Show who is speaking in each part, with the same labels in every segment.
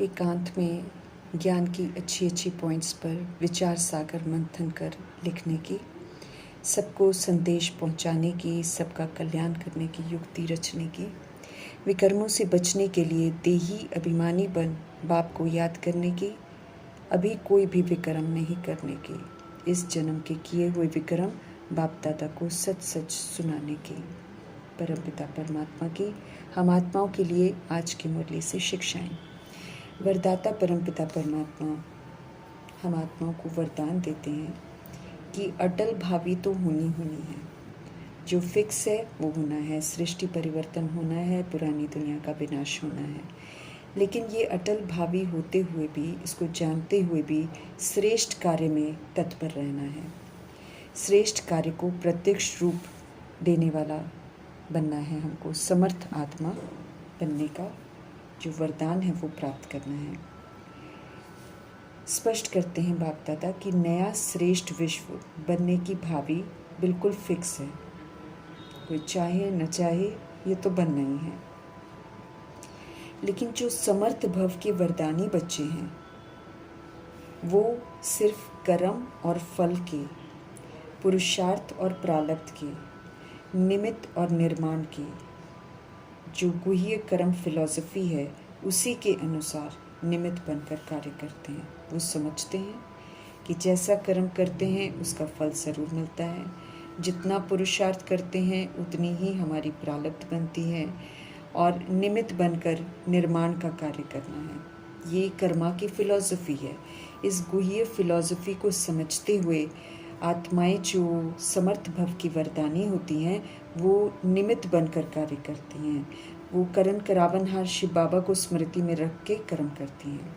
Speaker 1: एकांत में ज्ञान की अच्छी अच्छी पॉइंट्स पर विचार सागर मंथन कर लिखने की, सबको संदेश पहुंचाने की, सबका कल्याण करने की युक्ति रचने की, विकर्मों से बचने के लिए देही अभिमानी बन बाप को याद करने की, अभी कोई भी विक्रम नहीं करने की, इस जन्म के किए हुए विक्रम बाप दादा को सच सच सुनाने की। परमपिता परमात्मा की हम आत्माओं के लिए आज की मुरली से शिक्षाएं। वरदाता परमपिता परमात्मा हम आत्माओं को वरदान देते हैं कि अटल भावी तो होनी होनी है, जो फिक्स है वो होना है, सृष्टि परिवर्तन होना है, पुरानी दुनिया का विनाश होना है। लेकिन ये अटल भावी होते हुए भी, इसको जानते हुए भी श्रेष्ठ कार्य में तत्पर रहना है। श्रेष्ठ कार्य को प्रत्यक्ष रूप देने वाला बनना है, हमको समर्थ आत्मा बनने का जो वरदान है वो प्राप्त करना है। स्पष्ट करते हैं बाप दादा कि नया श्रेष्ठ विश्व बनने की भावी बिल्कुल फिक्स है, कोई चाहे न चाहे ये तो बनना ही है। लेकिन जो समर्थ भव के वरदानी बच्चे हैं वो सिर्फ कर्म और फल के, पुरुषार्थ और प्रारब्ध के, निमित्त और निर्माण की जो गुह्य कर्म फिलॉसफी है उसी के अनुसार निमित्त बनकर कार्य करते हैं। वो समझते हैं कि जैसा कर्म करते हैं उसका फल ज़रूर मिलता है, जितना पुरुषार्थ करते हैं उतनी ही हमारी प्रारब्ध बनती है, और निमित्त बनकर निर्माण का कार्य करना है। ये कर्मा की फिलॉसफी है। इस गुह्य फिलॉसफी को समझते हुए आत्माएं जो समर्थ भव की वरदानी होती हैं वो निमित्त बनकर कार्य करती हैं। वो करण करावनहार शिव बाबा को स्मृति में रख के कर्म करती हैं।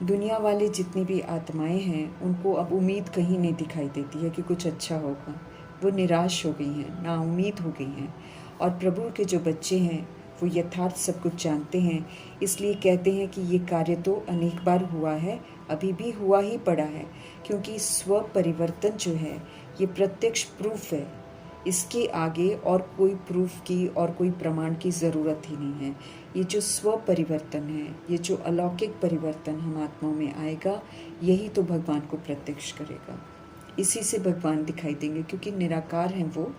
Speaker 1: दुनिया वाले जितनी भी आत्माएं हैं उनको अब उम्मीद कहीं नहीं दिखाई देती है कि कुछ अच्छा होगा। वो निराश हो गई हैं, नाउम्मीद हो गई हैं। और प्रभु के जो बच्चे हैं वो यथार्थ सब कुछ जानते हैं, इसलिए कहते हैं कि ये कार्य तो अनेक बार हुआ है, अभी भी हुआ ही पड़ा है, क्योंकि स्व परिवर्तन जो है ये प्रत्यक्ष प्रूफ है। इसके आगे और कोई प्रूफ की और कोई प्रमाण की ज़रूरत ही नहीं है। ये जो स्व परिवर्तन है, ये जो अलौकिक परिवर्तन हम आत्माओं में आएगा, यही तो भगवान को प्रत्यक्ष करेगा। इसी से भगवान दिखाई देंगे, क्योंकि निराकार हैं वो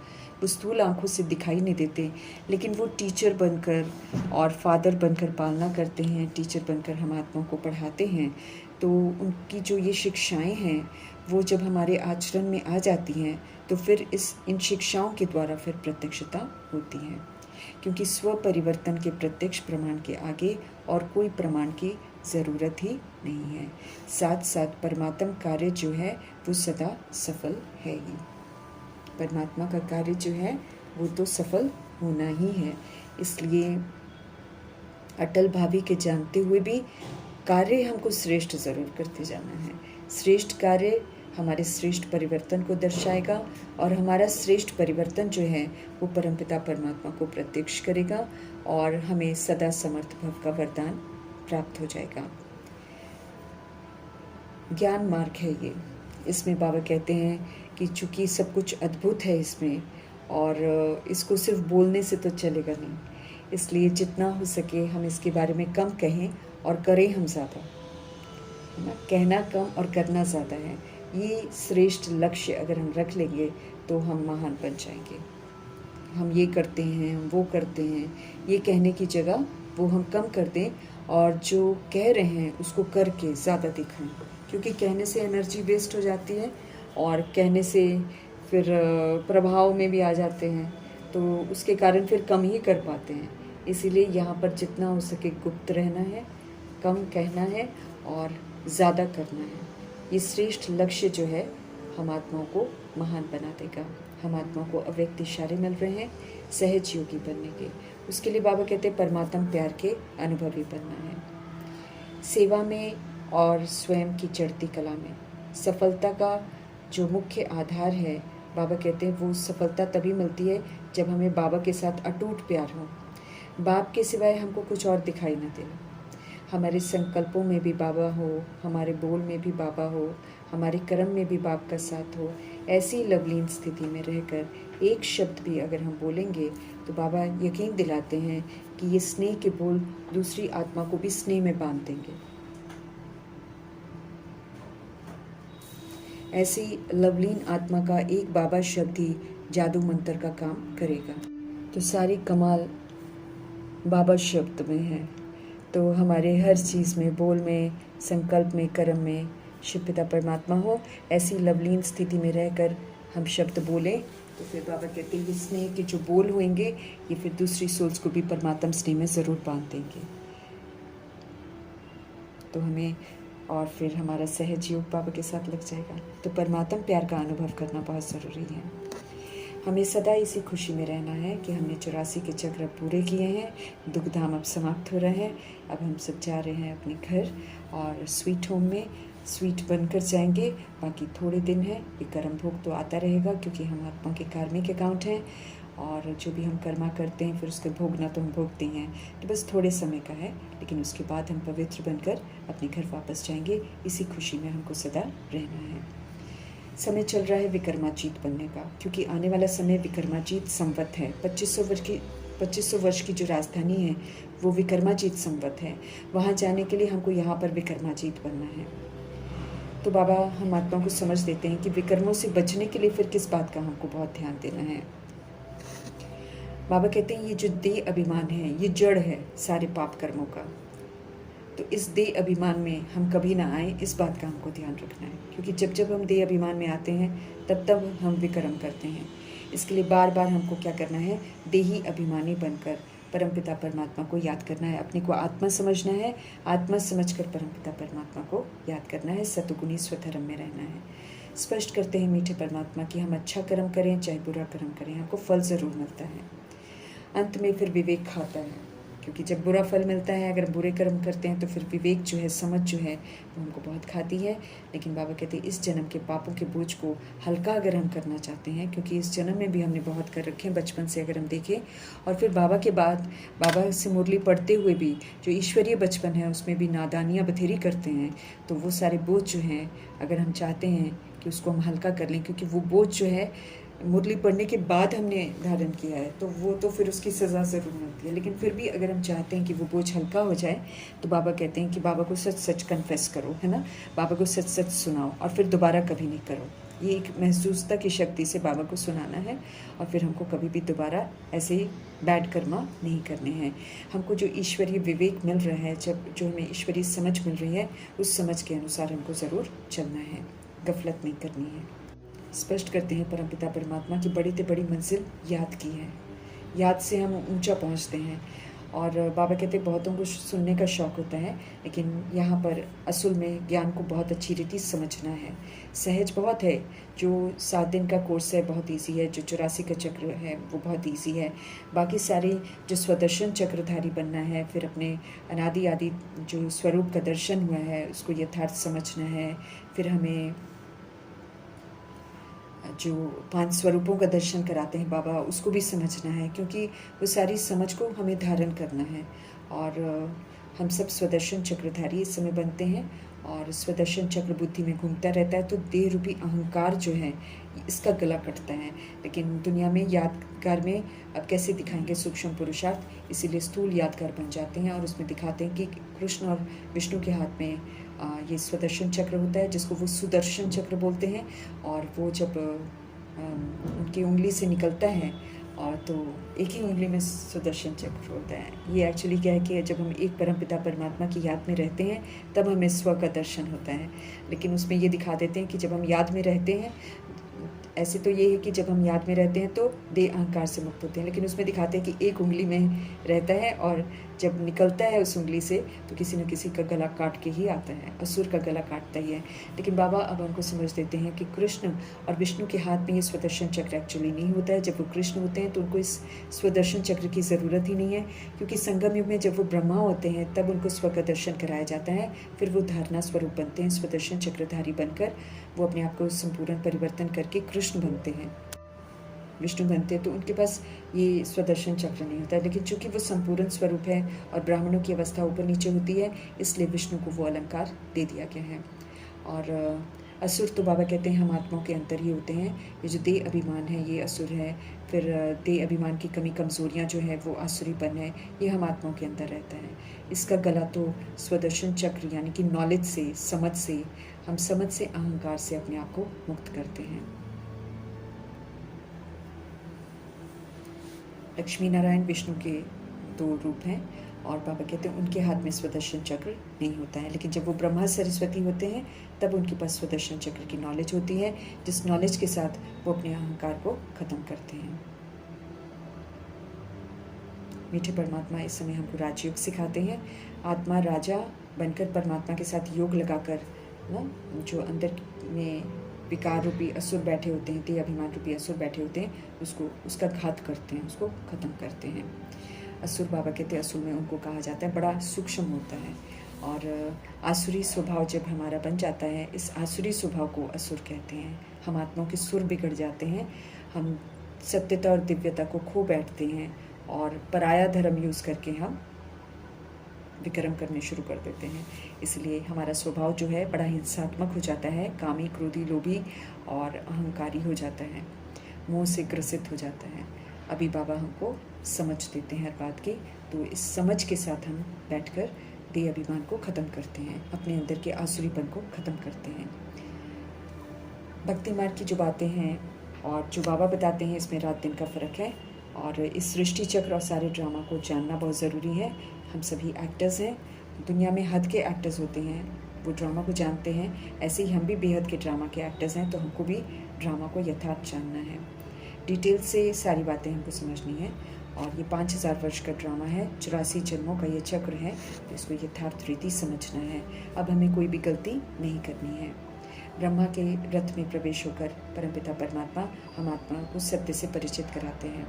Speaker 1: स्थूल आंखों से दिखाई नहीं देते, लेकिन वो टीचर बनकर और फादर बनकर पालना करते हैं, टीचर बनकर हम आत्माओं को पढ़ाते हैं। तो उनकी जो ये शिक्षाएं हैं वो जब हमारे आचरण में आ जाती हैं तो फिर इन शिक्षाओं के द्वारा फिर प्रत्यक्षता होती है, क्योंकि स्व परिवर्तन के प्रत्यक्ष प्रमाण के आगे और कोई प्रमाण की ज़रूरत ही नहीं है। साथ साथ परमात्म कार्य जो है वो सदा सफल है ही। परमात्मा का कार्य जो है वो तो सफल होना ही है। इसलिए अटल भावी के जानते हुए भी कार्य हमको श्रेष्ठ ज़रूर करते जाना है। श्रेष्ठ कार्य हमारे श्रेष्ठ परिवर्तन को दर्शाएगा, और हमारा श्रेष्ठ परिवर्तन जो है वो परमपिता परमात्मा को प्रत्यक्ष करेगा और हमें सदा समर्थ भव का वरदान प्राप्त हो जाएगा। ज्ञान मार्ग है ये। इसमें बाबा कहते हैं कि चूँकि सब कुछ अद्भुत है इसमें, और इसको सिर्फ बोलने से तो चलेगा नहीं, इसलिए जितना हो सके हम इसके बारे में कम कहें और करें हम ज़्यादा, है ना। कहना कम और करना ज़्यादा है। ये श्रेष्ठ लक्ष्य अगर हम रख लेंगे तो हम महान बन जाएंगे। हम ये करते हैं, हम वो करते हैं, ये कहने की जगह वो हम कम कर दें, और जो कह रहे हैं उसको करके ज़्यादा दिखाएं, क्योंकि कहने से एनर्जी वेस्ट हो जाती है और कहने से फिर प्रभाव में भी आ जाते हैं, तो उसके कारण फिर कम ही कर पाते हैं। इसीलिए यहाँ पर जितना हो सके गुप्त रहना है, कम कहना है और ज़्यादा करना है। ये श्रेष्ठ लक्ष्य जो है हम आत्माओं को महान बना देगा। हम आत्माओं को अव्यक्त इशारे मिल रहे हैं सहज योगी बनने के। उसके लिए बाबा कहते हैं परमात्म प्यार के अनुभवी बनना है। सेवा में और स्वयं की चढ़ती कला में सफलता का जो मुख्य आधार है, बाबा कहते हैं वो सफलता तभी मिलती है जब हमें बाबा के साथ अटूट प्यार हो, बाप के सिवाय हमको कुछ और दिखाई न दे। हमारे संकल्पों में भी बाबा हो, हमारे बोल में भी बाबा हो, हमारे कर्म में भी बाप का साथ हो। ऐसी लवलीन स्थिति में रहकर एक शब्द भी अगर हम बोलेंगे तो बाबा यकीन दिलाते हैं कि कि ये स्नेह के बोल दूसरी आत्मा को भी स्नेह में बांध देंगे। ऐसी लवलीन आत्मा का एक बाबा शब्द ही जादू मंत्र का काम करेगा। तो सारी कमाल बाबा शब्द में है। तो हमारे हर चीज़ में, बोल में, संकल्प में, कर्म में शिव पिता परमात्मा हो, ऐसी लवलीन स्थिति में रहकर हम शब्द बोलें तो फिर बाबा कहते हैं ये स्नेह के जो बोल होंगे ये फिर दूसरी सोल्स को भी परमात्मा स्नेह में ज़रूर बांध देंगे। तो हमें और फिर हमारा सहज योग बाबा के साथ लग जाएगा। तो परमात्मा प्यार का अनुभव करना बहुत ज़रूरी है। हमें सदा इसी खुशी में रहना है कि हमने 84 के चक्र पूरे किए हैं, दुख धाम अब समाप्त हो रहे हैं। अब हम सब जा रहे हैं अपने घर और स्वीट होम में स्वीट बनकर जाएंगे। बाकी थोड़े दिन है, ये कर्म भोग तो आता रहेगा क्योंकि हम आत्मा के कार्मिक अकाउंट हैं और जो भी हम कर्मा करते हैं फिर उसके भोगना तो हम भोगते हैं। तो बस थोड़े समय का है, लेकिन उसके बाद हम पवित्र बनकर अपने घर वापस जाएंगे। इसी खुशी में हमको सदा रहना है। समय चल रहा है विक्रमाजीत बनने का, क्योंकि आने वाला समय विक्रमाजीत संवत है। 2500 वर्ष की जो राजधानी है वो विक्रमाजीत संवत है। वहाँ जाने के लिए हमको यहाँ पर विक्रमाजीत बनना है। तो बाबा हम आत्मा को समझ देते हैं कि विकर्मों से बचने के लिए फिर किस बात का हमको बहुत ध्यान देना है। बाबा कहते हैं ये जो देह अभिमान है ये जड़ है सारे पाप कर्मों का। तो इस देह अभिमान में हम कभी ना आए, इस बात का हमको ध्यान रखना है, क्योंकि जब जब हम देह अभिमान में आते हैं तब तब हम विकर्म करते हैं। इसके लिए बार बार हमको क्या करना है, देही अभिमानी बनकर परमपिता परमात्मा को याद करना है। अपने को आत्मा समझना है, आत्मा समझकर परमपिता परमात्मा को याद करना है। सतुगुणी स्वधर्म में रहना है। स्पष्ट करते हैं मीठे परमात्मा कि हम अच्छा कर्म करें चाहे बुरा कर्म करें, हमको फल ज़रूर मिलता है। अंत में फिर विवेक खाता है, क्योंकि जब बुरा फल मिलता है, अगर बुरे कर्म करते हैं तो फिर विवेक जो है, समझ जो है वो हमको बहुत खाती है। लेकिन बाबा कहते हैं इस जन्म के पापों के बोझ को हल्का अगर हम करना चाहते हैं, क्योंकि इस जन्म में भी हमने बहुत कर रखे हैं बचपन से अगर हम देखें, और फिर बाबा के बाद बाबा से मुरली पढ़ते हुए भी जो ईश्वरीय बचपन है उसमें भी नादानियाँ बथेरी करते हैं। तो वो सारे बोझ जो हैं अगर हम चाहते हैं कि उसको हम हल्का कर लें, क्योंकि वो बोझ जो है मुरली पढ़ने के बाद हमने धारण किया है, तो वो तो फिर उसकी सज़ा ज़रूर मिलती है। लेकिन फिर भी अगर हम चाहते हैं कि वो बोझ हल्का हो जाए तो बाबा कहते हैं कि बाबा को सच सच कन्फेस करो, है ना, बाबा को सच सच सुनाओ और फिर दोबारा कभी नहीं करो। ये एक महसूसता की शक्ति से बाबा को सुनाना है और फिर हमको कभी भी दोबारा ऐसे बैड कर्मा नहीं करने हैं। हमको जो ईश्वरीय विवेक मिल रहा है, जब जो हमें ईश्वरीय समझ मिल रही है, उस समझ के अनुसार हमको ज़रूर चलना है, गफलत नहीं करनी है। स्पष्ट करते हैं परमपिता परमात्मा की बड़ी से बड़ी मंजिल याद की है, याद से हम ऊंचा पहुंचते हैं। और बाबा कहते हैं बहुतों को सुनने का शौक़ होता है, लेकिन यहाँ पर असल में ज्ञान को बहुत अच्छी रीति समझना है। सहज बहुत है, जो 7 दिन का कोर्स है बहुत इजी है, जो 84 का चक्र है वो बहुत इजी है। बाकी सारे जो स्वदर्शन चक्रधारी बनना है, फिर अपने अनादि आदि जो स्वरूप का दर्शन हुआ है उसको यथार्थ समझना है। फिर हमें जो 5 स्वरूपों का दर्शन कराते हैं बाबा, उसको भी समझना है, क्योंकि वो सारी समझ को हमें धारण करना है। और हम सब स्वदर्शन चक्रधारी इस समय बनते हैं और स्वदर्शन चक्र बुद्धि में घूमता रहता है, तो देह रूपी अहंकार जो है इसका गला कटता है। लेकिन दुनिया में यादगार में अब कैसे दिखाएंगे सूक्ष्म पुरुषार्थ, इसीलिए स्थूल यादगार बन जाते हैं और उसमें दिखाते हैं कि कृष्ण और विष्णु के हाथ में ये स्वदर्शन चक्र होता है, जिसको वो सुदर्शन चक्र बोलते हैं। और वो जब उनकी उंगली से निकलता है और तो एक ही उंगली में सुदर्शन चक्र होता है। ये एक्चुअली क्या है कि जब हम एक परमपिता परमात्मा की याद में रहते हैं तब हमें स्व का दर्शन होता है। लेकिन उसमें ये दिखा देते हैं कि जब हम याद में रहते हैं, ऐसे तो ये है कि जब हम याद में रहते हैं तो देह अहंकार से मुक्त होते हैं, लेकिन उसमें दिखाते हैं कि एक उंगली में रहता है और जब निकलता है उस उंगली से तो किसी न किसी का गला काट के ही आता है, असुर का गला काटता ही है। लेकिन बाबा अब हमको समझ देते हैं कि कृष्ण और विष्णु के हाथ में ये स्वदर्शन चक्र एक्चुअली नहीं होता है। जब वो कृष्ण होते हैं तो उनको इस स्वदर्शन चक्र की ज़रूरत ही नहीं है, क्योंकि संगम युग में जब वो ब्रह्मा होते हैं तब उनको स्व का दर्शन कराया जाता है। फिर वो धारणा स्वरूप बनते हैं, स्वदर्शन चक्रधारी बनकर वो अपने आप को संपूर्ण परिवर्तन करके कृष्ण बनते हैं, विष्णु बनते हैं। तो उनके पास ये स्वदर्शन चक्र नहीं होता है, लेकिन चूंकि वो संपूर्ण स्वरूप है और ब्राह्मणों की अवस्था ऊपर नीचे होती है, इसलिए विष्णु को वो अलंकार दे दिया गया है। और असुर तो बाबा कहते हैं हम आत्माओं के अंदर ही होते हैं। ये जो देह अभिमान है ये असुर है। फिर देह अभिमान की कमी कमज़ोरियाँ जो है वो आसुरीपन है, ये हम आत्माओं के अंदर रहता है। इसका गला तो स्वदर्शन चक्र यानी कि नॉलेज से, समझ से, हम समझ से, अहंकार से अपने आप को मुक्त करते हैं। लक्ष्मी नारायण विष्णु के 2 रूप हैं और बाबा कहते हैं उनके हाथ में स्वदर्शन चक्र नहीं होता है, लेकिन जब वो ब्रह्मा सरस्वती होते हैं तब उनके पास स्वदर्शन चक्र की नॉलेज होती है, जिस नॉलेज के साथ वो अपने अहंकार को ख़त्म करते हैं। मीठे परमात्मा इस समय हमको राजयोग सिखाते हैं। आत्मा राजा बनकर परमात्मा के साथ योग लगाकर ना, जो अंदर में विकार रूपी असुर बैठे होते हैं, देह अभिमान रूपी असुर बैठे होते हैं, उसका घात करते हैं, उसको ख़त्म करते हैं। असुर बाबा कहते हैं असुर में उनको कहा जाता है, बड़ा सूक्ष्म होता है। और आसुरी स्वभाव जब हमारा बन जाता है, इस आसुरी स्वभाव को असुर कहते हैं। हम आत्माओं के सुर बिगड़ जाते हैं, हम सत्यता और दिव्यता को खो बैठते हैं और पराया धर्म यूज़ करके हम विक्रम करने शुरू कर देते हैं। इसलिए हमारा स्वभाव जो है बड़ा हिंसात्मक हो जाता है, कामी, क्रोधी, लोभी और अहंकारी हो जाता है, मोह से ग्रसित हो जाता है। अभी बाबा हमको समझ देते हैं हर बात की, तो इस समझ के साथ हम बैठकर देह अभिमान को ख़त्म करते हैं, अपने अंदर के आसुरीपन को ख़त्म करते हैं। भक्ति मार्ग की जो बातें हैं और जो बाबा बताते हैं, इसमें रात दिन का फ़र्क है और इस सृष्टि चक्र और सारे ड्रामा को जानना बहुत ज़रूरी है। हम सभी एक्टर्स हैं, दुनिया में हद के एक्टर्स होते हैं, वो ड्रामा को जानते हैं। ऐसे ही हम भी बेहद के ड्रामा के एक्टर्स हैं, तो हमको भी ड्रामा को यथार्थ जानना है, डिटेल से सारी बातें हमको समझनी है। और ये 5000 वर्ष का ड्रामा है, 84 जन्मों का ये चक्र है, तो इसको यथार्थ रीति समझना है। अब हमें कोई भी गलती नहीं करनी है। ब्रह्मा के रथ में प्रवेश होकर परमपिता परमात्मा हम आत्मा को सत्य से परिचित कराते हैं,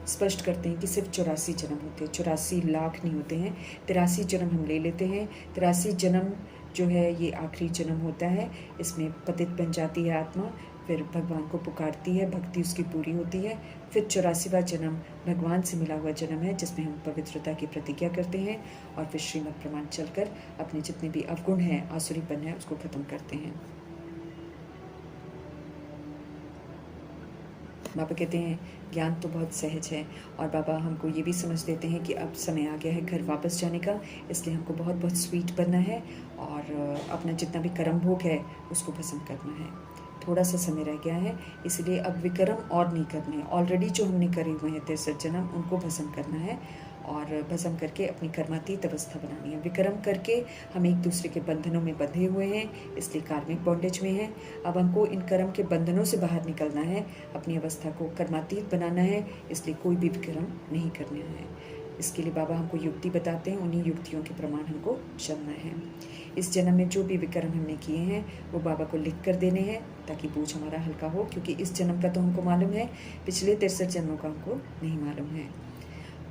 Speaker 1: स्पष्ट करते हैं कि सिर्फ 84 जन्म होते हैं, 84 लाख नहीं होते हैं। 83 जन्म हम ले लेते हैं। 83 जन्म जो है ये आखिरी जन्म होता है, इसमें पतित बन जाती है आत्मा, फिर भगवान को पुकारती है, भक्ति उसकी पूरी होती है। फिर 84वां जन्म भगवान से मिला हुआ जन्म है, जिसमें हम पवित्रता की प्रतिज्ञा करते हैं और फिर श्रीमद् प्रमाण चलकर अपने जितने भी अवगुण हैं, आसुरीपन है, उसको ख़त्म करते हैं। बाबा कहते हैं ज्ञान तो बहुत सहज है और बाबा हमको ये भी समझ देते हैं कि अब समय आ गया है घर वापस जाने का, इसलिए हमको बहुत बहुत स्वीट बनना है और अपना जितना भी कर्म भोग है उसको भस्म करना है। थोड़ा सा समय रह गया है, इसलिए अब विक्रम और नहीं करने, ऑलरेडी जो हमने करे हुए हैं 63 जन्म उनको भस्म करना है और भस्म करके अपनी कर्मातीत अवस्था बनानी है। विक्रम करके हम एक दूसरे के बंधनों में बंधे हुए हैं, इसलिए कार्मिक बॉन्डेज में हैं। अब हमको इन कर्म के बंधनों से बाहर निकलना है, अपनी अवस्था को कर्मातीत बनाना है, इसलिए कोई भी विक्रम नहीं करना है। इसके लिए बाबा हमको युक्ति बताते हैं, उन्हीं युक्तियों के प्रमाण हमको चलना है। इस जन्म में जो भी विक्रम हमने किए हैं वो बाबा को लिख कर देने हैं ताकि बोझ हमारा हल्का हो, क्योंकि इस जन्म का तो हमको मालूम है, पिछले 63 जन्मों का हमको नहीं मालूम है,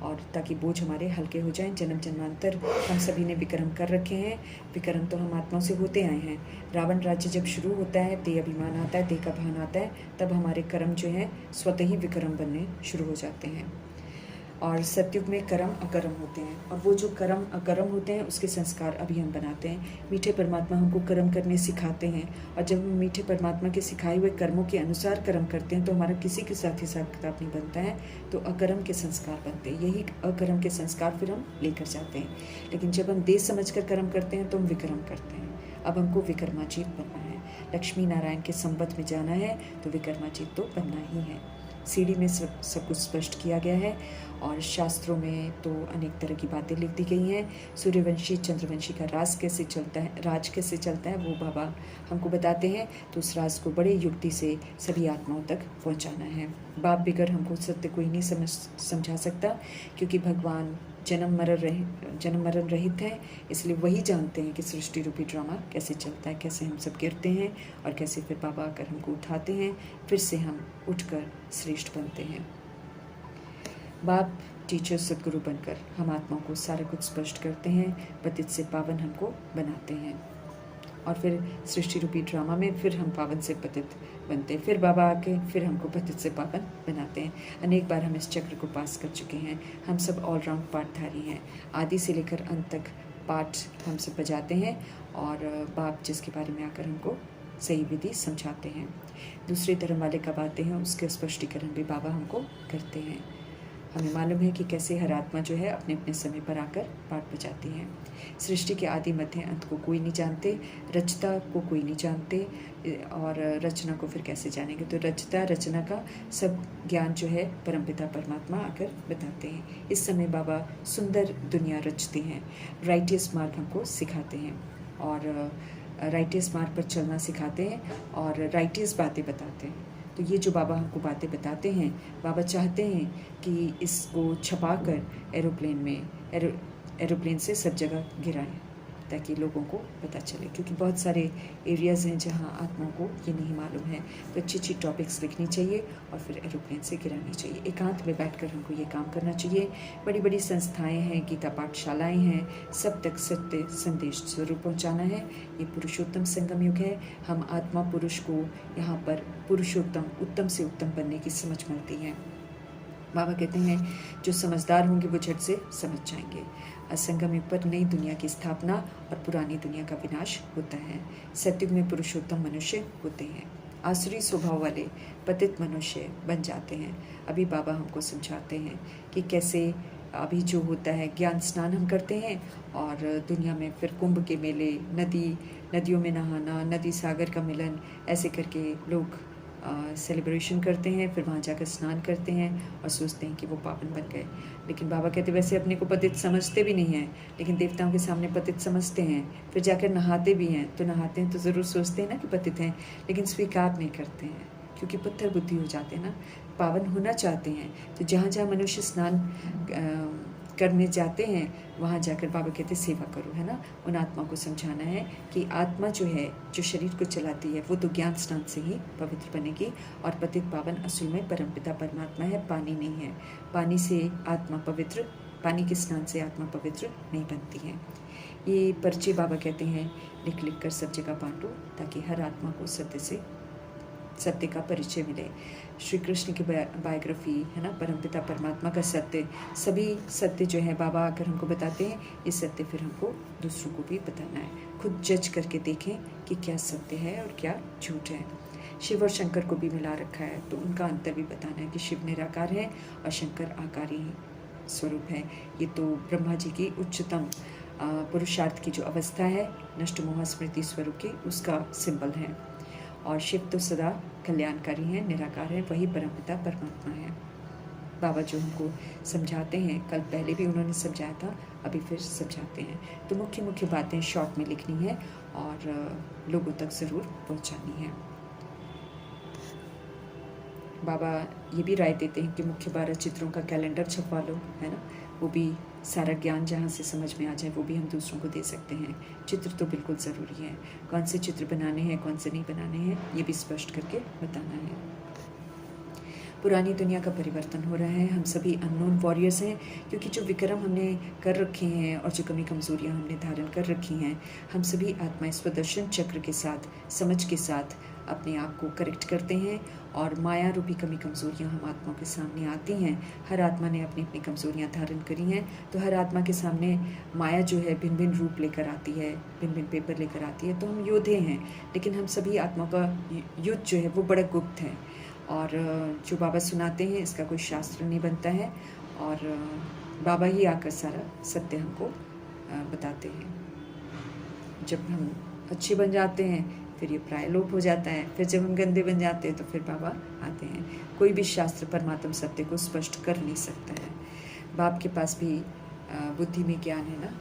Speaker 1: और ताकि बोझ हमारे हल्के हो जाएं। जन्म जन्मांतर हम सभी ने विक्रम कर रखे हैं, विक्रम तो हम आत्माओं से होते आए हैं। रावण राज्य जब शुरू होता है, देह अभिमान आता है, देह का भान आता है, तब हमारे कर्म जो हैं स्वतः ही विक्रम बनने शुरू हो जाते हैं। और सतयुग में कर्म अकर्म होते हैं, और वो जो कर्म अकर्म होते हैं उसके संस्कार अभी हम बनाते हैं। मीठे परमात्मा हमको कर्म करने सिखाते हैं, और जब हम मीठे परमात्मा के सिखाए हुए कर्मों के अनुसार कर्म करते हैं तो हमारा किसी के साथ हिसाब किताब नहीं बनता है, तो अकर्म के संस्कार बनते हैं। यही अकर्म के संस्कार फिर हम लेकर जाते हैं। लेकिन जब हम देश समझ कर कर्म करते हैं तो हम विक्रम करते हैं। अब हमको विक्रमाजीत बनना है, लक्ष्मी नारायण के संबंध में जाना है, तो विक्रमाजीत तो बनना ही है। सीढ़ी में सब कुछ स्पष्ट किया गया है, और शास्त्रों में तो अनेक तरह की बातें लिख दी गई हैं। सूर्यवंशी चंद्रवंशी का राज कैसे चलता है वो बाबा हमको बताते हैं। तो उस राज को बड़े युक्ति से सभी आत्माओं तक पहुंचाना है। बाप बिगर हमको सत्य कोई नहीं समझा सकता, क्योंकि भगवान जन्म मरण रहित है, इसलिए वही जानते हैं कि सृष्टि रूपी ड्रामा कैसे चलता है, कैसे हम सब गिरते हैं और कैसे फिर बाबा आकर हमको उठाते हैं, फिर से हम उठकर श्रेष्ठ बनते हैं। बाप टीचर सदगुरु बनकर हम आत्माओं को सारा कुछ स्पष्ट करते हैं, पतित से पावन हमको बनाते हैं, और फिर सृष्टि रूपी ड्रामा में फिर हम पावन से पतित बनते हैं। फिर बाबा आके फिर हमको पतित से पावन बनाते हैं। अनेक बार हम इस चक्र को पास कर चुके हैं। हम सब ऑलराउंड पाठधारी हैं, आदि से लेकर अंत तक पाठ हम सब बजाते हैं और बाप जिसके बारे में आकर हमको सही विधि समझाते हैं। दूसरे धर्म वाले कब आते हैं उसके स्पष्टीकरण भी बाबा हमको करते हैं। हमें मालूम है कि कैसे हर आत्मा जो है अपने अपने समय पर आकर पाठ बजाती है। सृष्टि के आदि मध्य अंत को कोई नहीं जानते, रचता को कोई नहीं जानते और रचना को फिर कैसे जानेंगे। तो रचता रचना का सब ज्ञान जो है परमपिता परमात्मा आकर बताते हैं। इस समय बाबा सुंदर दुनिया रचते हैं, राइटियस मार्ग हमको सिखाते हैं और राइटियस मार्ग पर चलना सिखाते हैं और राइटियस बातें बताते हैं। तो ये जो बाबा हमको बातें बताते हैं, बाबा चाहते हैं कि इसको छपाकर एरोप्लेन में एरोप्लेन से सब जगह गिराएं ताकि लोगों को पता चले, क्योंकि बहुत सारे एरियाज़ हैं जहाँ आत्माओं को ये नहीं मालूम है। तो अच्छी अच्छी टॉपिक्स लिखनी चाहिए और फिर एरोप्लेन से गिरानी चाहिए। एकांत में बैठकर हमको ये काम करना चाहिए। बड़ी बड़ी संस्थाएं हैं, गीता पाठशालाएं हैं, सब तक सत्य संदेश जरूर पहुँचाना है। ये पुरुषोत्तम संगम युग है। हम आत्मा पुरुष को यहाँ पर पुरुषोत्तम उत्तम से उत्तम बनने की समझ मिलती है। बाबा कहते हैं जो समझदार होंगे वो झट से समझ जाएंगे। असंगम युग पर नई दुनिया की स्थापना और पुरानी दुनिया का विनाश होता है। सतयुग में पुरुषोत्तम मनुष्य होते हैं, आसुरी स्वभाव वाले पतित मनुष्य बन जाते हैं। अभी बाबा हमको समझाते हैं कि कैसे अभी जो होता है ज्ञान स्नान हम करते हैं और दुनिया में फिर कुंभ के मेले, नदियों में नहाना, नदी सागर का मिलन, ऐसे करके लोग सेलिब्रेशन करते हैं। फिर वहाँ जाकर स्नान करते हैं और सोचते हैं कि वो पावन बन गए। लेकिन बाबा कहते वैसे अपने को पतित समझते भी नहीं हैं, लेकिन देवताओं के सामने पतित समझते हैं। फिर जाकर नहाते भी हैं, तो नहाते हैं तो ज़रूर सोचते हैं ना कि पतित हैं, लेकिन स्वीकार नहीं करते हैं क्योंकि पत्थर बुद्धि हो जाते हैं ना, पावन होना चाहते हैं। तो जहाँ जहाँ मनुष्य स्नान करने जाते हैं वहाँ जाकर बाबा कहते सेवा करो, है ना। उन आत्मा को समझाना है कि आत्मा जो है, जो शरीर को चलाती है, वो तो ज्ञान स्नान से ही पवित्र बनेगी और पतित पावन असल में परमपिता परमात्मा है, पानी नहीं है। पानी से आत्मा पवित्र, पानी के स्नान से आत्मा पवित्र नहीं बनती है। ये पर्चे बाबा कहते हैं लिख लिख कर सब जगह बांटो ताकि हर आत्मा को सत्य का परिचय मिले। श्री कृष्ण की बायोग्राफी है ना, परमपिता परमात्मा का सत्य, सभी सत्य जो है बाबा आकर हमको बताते हैं। ये सत्य फिर हमको दूसरों को भी बताना है। खुद जज करके देखें कि क्या सत्य है और क्या झूठ है। शिव और शंकर को भी मिला रखा है, तो उनका अंतर भी बताना है कि शिव निराकार है और शंकर आकारी स्वरूप है। ये तो ब्रह्मा जी की उच्चतम पुरुषार्थ की जो अवस्था है, नष्ट मोह स्मृति स्वरूप की, उसका सिंबल है। और शिव तो सदा कल्याणकारी हैं, निराकार है, वही परमपिता परमात्मा है। बाबा जो हमको समझाते हैं, कल पहले भी उन्होंने समझाया था, अभी फिर समझाते हैं। तो मुख्य मुख्य बातें शॉर्ट में लिखनी है और लोगों तक ज़रूर पहुंचानी है। बाबा ये भी राय देते हैं कि मुख्य 12 चित्रों का कैलेंडर छपवा लो, है ना। वो भी सारा ज्ञान जहाँ से समझ में आ जाए वो भी हम दूसरों को दे सकते हैं। चित्र तो बिल्कुल ज़रूरी है, कौन से चित्र बनाने हैं कौन से नहीं बनाने हैं ये भी स्पष्ट करके बताना है। पुरानी दुनिया का परिवर्तन हो रहा है। हम सभी अननोन वॉरियर्स हैं, क्योंकि जो विक्रम हमने कर रखे हैं और जो कमी कमज़ोरियाँ हमने धारण कर रखी हैं, हम सभी आत्माएं स्वदर्शन चक्र के साथ, समझ के साथ अपने आप को करेक्ट करते हैं और माया रूपी कमी कमज़ोरियाँ हम आत्माओं के सामने आती हैं। हर आत्मा ने अपनी अपनी कमज़ोरियाँ धारण करी हैं, तो हर आत्मा के सामने माया जो है भिन्न भिन्न रूप लेकर आती है, भिन्न भिन्न पेपर लेकर आती है। तो हम योद्धे हैं, लेकिन हम सभी आत्माओं का युद्ध जो है वो बड़ा गुप्त है और जो बाबा सुनाते हैं इसका कोई शास्त्र नहीं बनता है और बाबा ही आकर सारा सत्य हमको बताते हैं। जब हम अच्छे बन जाते हैं फिर ये प्रायलोप हो जाता है, फिर जब हम गंदे बन जाते हैं तो फिर बाबा आते हैं। कोई भी शास्त्र परमात्म सत्य को स्पष्ट कर नहीं सकता है। बाप के पास भी बुद्धि में ज्ञान है ना,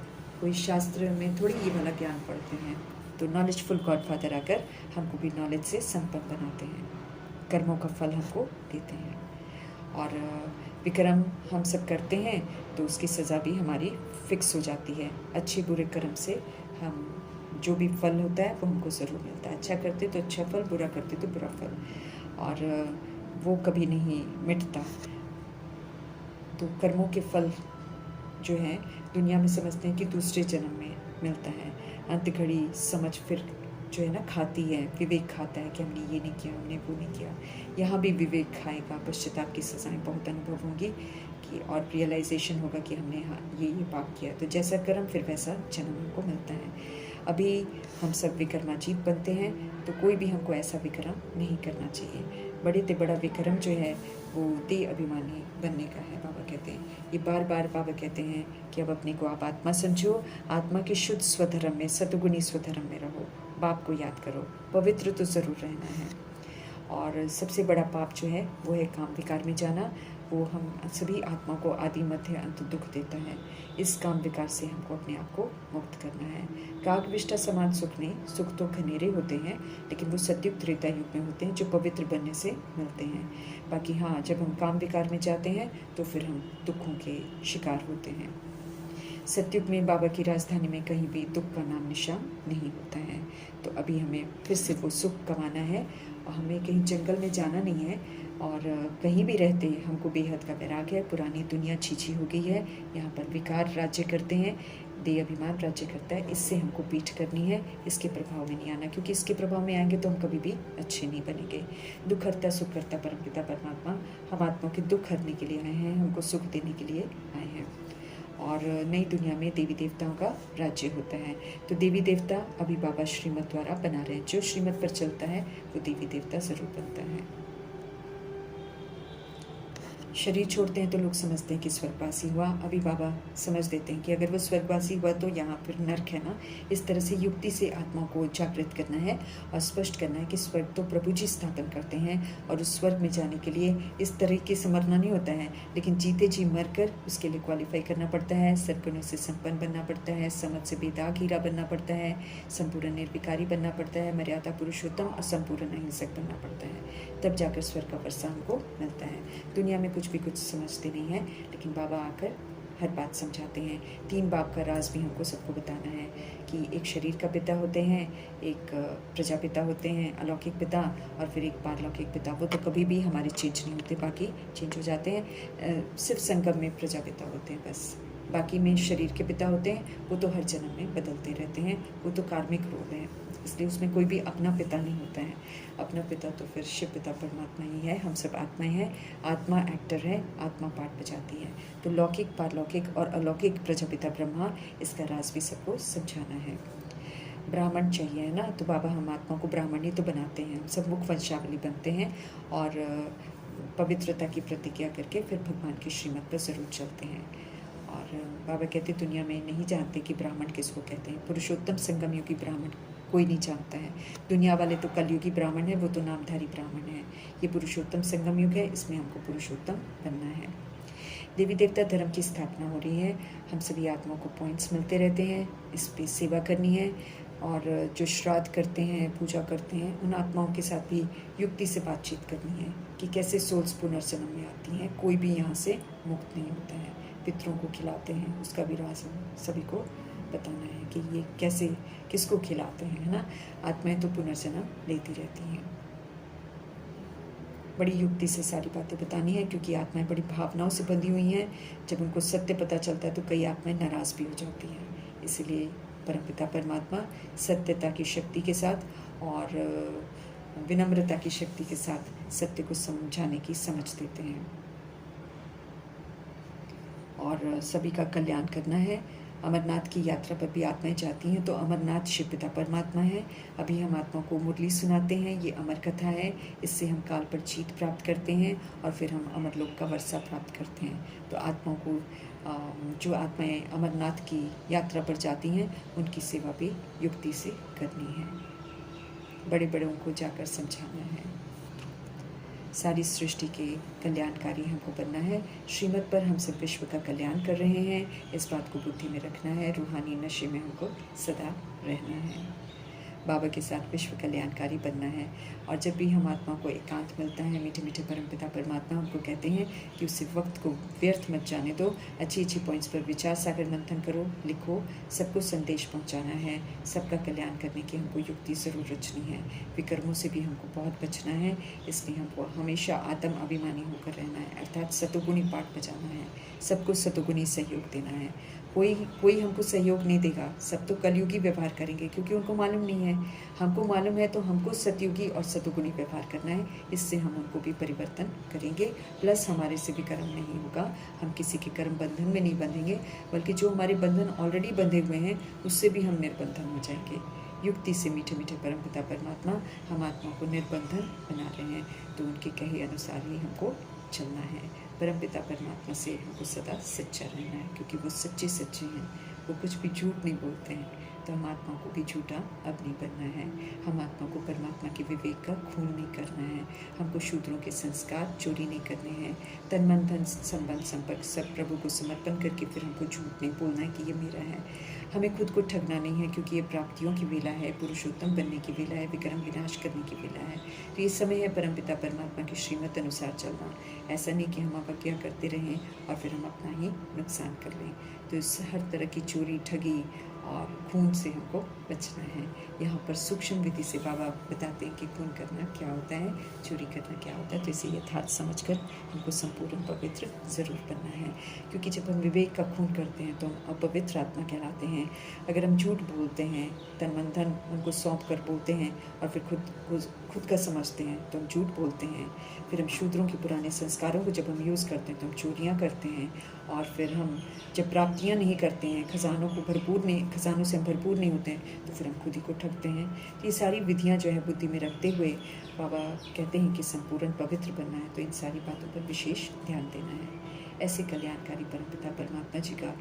Speaker 1: कोई शास्त्र में थोड़ी ये वाला ज्ञान पढ़ते हैं। तो नॉलेजफुल गॉडफादर आकर हमको भी नॉलेज से संपन्न बनाते हैं, कर्मों का फल हमको देते हैं और विक्रम हम सब करते हैं तो उसकी सज़ा भी हमारी फिक्स हो जाती है। अच्छे बुरे कर्म से हम जो भी फल होता है वो हमको ज़रूर मिलता है। अच्छा करते तो अच्छा फल, बुरा करते तो बुरा फल, और वो कभी नहीं मिटता। तो कर्मों के फल जो है दुनिया में समझते हैं कि दूसरे जन्म में मिलता है। अंत घड़ी समझ फिर जो है ना खाती है, विवेक खाता है कि हमने ये नहीं किया, हमने वो नहीं किया। यहाँ भी विवेक खाएगा, पश्चाताप की सज़ाएं बहुत अनुभव होंगी कि आएगी और रियलाइजेशन होगा कि हमने हाँ ये पाप किया। तो जैसा कर्म फिर वैसा जन्म हमको मिलता है। अभी हम सब विकर्माजीत बनते हैं, तो कोई भी हमको ऐसा विक्रम नहीं करना चाहिए। बड़े से बड़ा विक्रम जो है वो देह अभिमानी बनने का है। बाबा कहते हैं, ये बार बार बाबा कहते हैं कि अब अपने को आप आत्मा समझो, आत्मा के शुद्ध स्वधर्म में, सतुगुणी स्वधर्म में रहो, बाप को याद करो, पवित्र तो ज़रूर रहना है। और सबसे बड़ा पाप जो है वो है काम विकार में जाना। वो हम सभी आत्मा को आदि मध्य अंत दुख देता है। इस काम विकार से हमको अपने आप को मुक्त करना है। काग विष्ठा समान सुख नहीं, सुख तो घनेरे होते हैं, लेकिन वो सतयुग त्रेता युग में होते हैं जो पवित्र बनने से मिलते हैं। बाकी हाँ, जब हम काम विकार में जाते हैं तो फिर हम दुखों के शिकार होते हैं। सतयुग में बाबा की राजधानी में कहीं भी दुख का नाम निशान नहीं होता है। तो अभी हमें फिर से वो सुख कमाना है और हमें कहीं जंगल में जाना नहीं है। और कहीं भी रहते हैं हमको बेहद का वैराग है। पुरानी दुनिया छीछी हो गई है, यहाँ पर विकार राज्य करते हैं, देह अभिमान राज्य करता है। इससे हमको पीठ करनी है, इसके प्रभाव में नहीं आना, क्योंकि इसके प्रभाव में आएंगे तो हम कभी भी अच्छे नहीं बनेंगे। दुख हरता सुख करता परमपिता परमात्मा हम आत्मा के दुख हरने के लिए आए हैं, हमको सुख देने के लिए आए हैं। और नई दुनिया में देवी देवताओं का राज्य होता है। तो देवी देवता अभी बाबा श्रीमत द्वारा बना रहे हैं। जो श्रीमत पर चलता है वो देवी देवता ज़रूर बनता है। शरीर छोड़ते हैं तो लोग समझते हैं कि स्वर्गवासी हुआ। अभी बाबा समझ देते हैं कि अगर वो स्वर्गवासी हुआ तो यहाँ फिर नर्क है ना। इस तरह से युक्ति से आत्मा को जागृत करना है और स्पष्ट करना है कि स्वर्ग तो प्रभु जी स्थापन करते हैं, और उस स्वर्ग में जाने के लिए इस तरीके से मरना नहीं होता है, लेकिन जीते जी मरकर उसके लिए क्वालिफाई करना पड़ता है। सद्गुणों से संपन्न बनना पड़ता है, समझ से बेदाग हीरा बनना पड़ता है, संपूर्ण निर्विकारी बनना पड़ता है, मर्यादा पुरुषोत्तम और संपूर्ण अहिंसक बनना पड़ता है। तब जाकर स्वर्ग का वर्षा हमको मिलता है। दुनिया में कुछ भी कुछ समझते नहीं हैं, लेकिन बाबा आकर हर बात समझाते हैं। 3 बाप का राज भी हमको सबको बताना है कि एक शरीर का पिता होते हैं, एक प्रजापिता होते हैं, अलौकिक पिता, और फिर एक पारलौकिक पिता। वो तो कभी भी हमारे चेंज नहीं होते, बाकी चेंज हो जाते हैं। सिर्फ संगम में प्रजापिता होते हैं बस, बाकी में शरीर के पिता होते हैं, वो तो हर जन्म में बदलते रहते हैं। वो तो कार्मिक रोग हैं, इसलिए उसमें कोई भी अपना पिता नहीं होता है। अपना पिता तो फिर शिव पिता परमात्मा ही है। हम सब आत्माएं हैं, आत्मा एक्टर है, आत्मा पाठ बजाती है। तो लौकिक, पारलौकिक और अलौकिक प्रजापिता ब्रह्मा, इसका राज भी सबको समझाना है। ब्राह्मण चाहिए है ना, तो बाबा हम आत्मा को ब्राह्मण ही तो बनाते हैं। हम सब मुख वंशावली बनते हैं और पवित्रता की प्रतिज्ञा करके फिर भगवान की श्रीमत पर ज़रूर चलते हैं। और बाबा कहते दुनिया में नहीं जानते कि ब्राह्मण किसको कहते हैं। पुरुषोत्तम संगम युगी ब्राह्मण कोई नहीं जानता है। दुनिया वाले तो कलयुगी ब्राह्मण है, वो तो नामधारी ब्राह्मण है। ये पुरुषोत्तम संगम युग है, इसमें हमको पुरुषोत्तम बनना है। देवी देवता धर्म की स्थापना हो रही है। हम सभी आत्माओं को पॉइंट्स मिलते रहते हैं, इस पर सेवा करनी है। और जो श्राद्ध करते हैं, पूजा करते हैं, उन आत्माओं के साथ भी युक्ति से बातचीत करनी है कि कैसे सोल्स पुनर्जन्म में आती हैं। कोई भी यहाँ से मुक्त नहीं होता है। पितरों को खिलाते हैं, उसका भी राज सभी को बताना है कि ये कैसे किसको खिलाते हैं, है ना। आत्माएं तो पुनर्जन्म लेती रहती हैं। बड़ी युक्ति से सारी बातें बतानी है, क्योंकि आत्माएं बड़ी भावनाओं से बंधी हुई हैं। जब उनको सत्य पता चलता है तो कई आत्माएं नाराज़ भी हो जाती हैं। इसलिए परमपिता परमात्मा सत्यता की शक्ति के साथ और विनम्रता की शक्ति के साथ सत्य को समझाने की समझ देते हैं और सभी का कल्याण करना है। अमरनाथ की यात्रा पर भी आत्माएं जाती हैं, तो अमरनाथ शिव पिता परमात्मा है। अभी हम आत्मा को मुरली सुनाते हैं, ये अमर कथा है। इससे हम काल पर जीत प्राप्त करते हैं और फिर हम अमरलोक का वर्षा प्राप्त करते हैं। तो आत्माओं को जो आत्माएं अमरनाथ की यात्रा पर जाती हैं, उनकी सेवा भी युक्ति से करनी है। बड़े बड़ों को जाकर समझाना है। सारी सृष्टि के कल्याणकारी हमको बनना है। श्रीमत पर हम सब विश्व का कल्याण कर रहे हैं, इस बात को बुद्धि में रखना है। रूहानी नशे में हमको सदा रहना है। बाबा के साथ विश्व कल्याणकारी बनना है। और जब भी हम आत्मा को एकांत मिलता है, मीठे मीठे परमपिता परमात्मा हमको कहते हैं कि उस वक्त को व्यर्थ मत जाने दो। अच्छी अच्छी पॉइंट्स पर विचार सागर मंथन करो, लिखो, सबको संदेश पहुंचाना है। सबका कल्याण करने की हमको युक्ति ज़रूर रचनी है। विकर्मों से भी हमको बहुत बचना है। इसलिए हमको हमेशा आत्म अभिमानी होकर रहना है, अर्थात सतोगुणी पाठ बजाना है। सबको सतोगुणी सहयोग देना है। कोई कोई हमको सहयोग नहीं देगा, सब तो कलयुगी व्यवहार करेंगे, क्योंकि उनको मालूम नहीं है। हमको मालूम है, तो हमको सतयुगी और सतुगुणी व्यवहार करना है। इससे हम उनको भी परिवर्तन करेंगे, प्लस हमारे से भी कर्म नहीं होगा। हम किसी के कर्म बंधन में नहीं बंधेंगे, बल्कि जो हमारे बंधन ऑलरेडी बंधे हुए हैं उससे भी हम निर्बंधन हो जाएंगे। युक्ति से मीठे मीठे परमपिता परमात्मा हम आत्मा को निर्बंधन बना रहे हैं, तो उनके कहे अनुसार ही हमको चलना है। परमपिता परमात्मा से हमको सदा सच्चा रहना है, क्योंकि वो सच्चे सच्चे हैं, वो कुछ भी झूठ नहीं बोलते हैं। तो हम आत्मा को भी झूठा अब नहीं बनना है। हम आत्मा को परमात्मा के विवेक का खून नहीं करना है। हमको शूद्रों के संस्कार चोरी नहीं करने हैं। तन मन धन संबंध संपर्क सब प्रभु को समर्पण करके फिर हमको झूठ नहीं बोलना है कि ये मेरा है। हमें खुद को ठगना नहीं है, क्योंकि ये प्राप्तियों की वेला है, पुरुषोत्तम बनने की वेला है, विक्रम विनाश करने की वेला है। तो ये समय है परमपिता परमात्मा की श्रीमत अनुसार चलना। ऐसा नहीं कि हम अवज्ञा करते रहें और फिर हम अपना ही नुकसान कर लें। तो इस हर तरह की चोरी, ठगी और खून से हमको बचना है। यहाँ पर सूक्ष्म विधि से बाबा बताते हैं कि खून करना क्या होता है, चोरी करना क्या होता है। तो इसे यथार्थ समझकर हमको संपूर्ण पवित्र ज़रूर बनना है, क्योंकि जब हम विवेक का खून करते हैं तो हम अपवित्र आत्मा कहलाते हैं। अगर हम झूठ बोलते हैं, तन मन धन उनको सौंप कर बोलते हैं और फिर खुद का समझते हैं, तो हम झूठ बोलते हैं। फिर हम शूद्रों के पुराने संस्कारों को जब हम यूज़ करते हैं तो हम चोरियाँ करते हैं। और फिर हम जब प्राप्तियाँ नहीं करते हैं, खजानों से हम भरपूर नहीं होते हैं, तो फिर हम खुद ही को ठगते हैं। तो ये सारी विधियाँ जो है बुद्धि में रखते हुए बाबा कहते हैं कि संपूर्ण पवित्र बनना है, तो इन सारी बातों पर विशेष ध्यान देना है। ऐसे कल्याणकारी परमपिता परमात्मा जी का